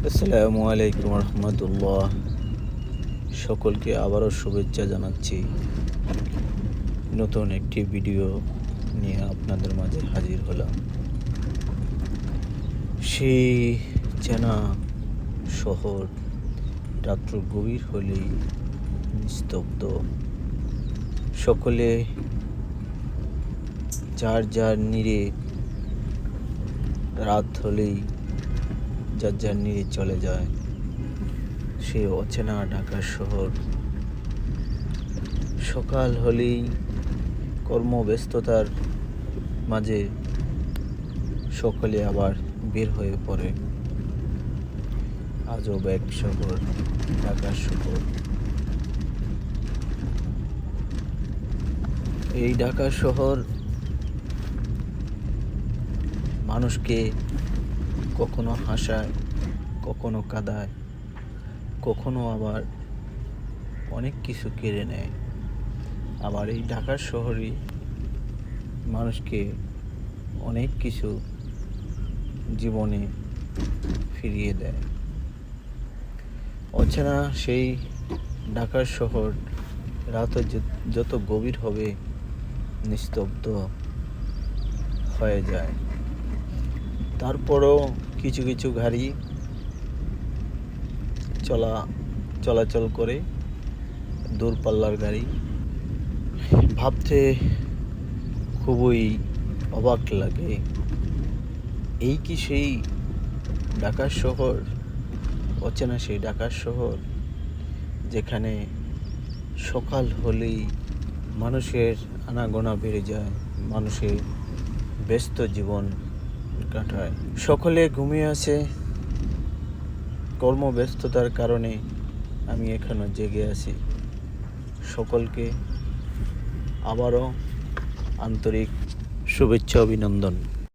আসসালামু আলাইকুম রহমতুল্লাহ। সকলকে আবারও শুভেচ্ছা জানাচ্ছি। নতুন একটি ভিডিও নিয়ে আপনাদের মাঝে হাজির হলাম। সেই চেনা শহর রাত্র গভীর হলেই নিস্তব্ধ। সকলে যার যার নিরে, রাত হলেই যার যার নিরে চলে যায়। সে অচেনা ঢাকা শহর সকাল হলেই কর্মব্যস্ততার মাঝে সকলে আবার বের হয়ে পড়ে। আজব এক শহর, ঢাকা শহর। এই ঢাকা শহর মানুষকে কখনো হাসায়, কখনো কাঁদায়, কখনো আবার অনেক কিছু কেড়ে নেয়। আবার এই ঢাকা শহরই মানুষকে অনেক কিছু জীবনে ফিরিয়ে দেয়। অচেনা সেই ঢাকার শহর রাত যত গভীর হবে নিস্তব্ধ হয়ে যায়। তারপরও কিছু কিছু গাড়ি চলাচল করে, দূরপাল্লার গাড়ি। ভাবতে খুবই অবাক লাগে, এই কি সেই ঢাকার শহর, অচেনা সেই ঢাকার শহর যেখানে সকাল হলেই মানুষের আনাগোনা বেড়ে যায়, মানুষের ব্যস্ত জীবন কাটায়। সকলে ঘুমিয়ে আছে, কর্মব্যস্ততার কারণে আমি এখনো জেগে আছি। সকলকে আবারও আন্তরিক শুভেচ্ছা, অভিনন্দন।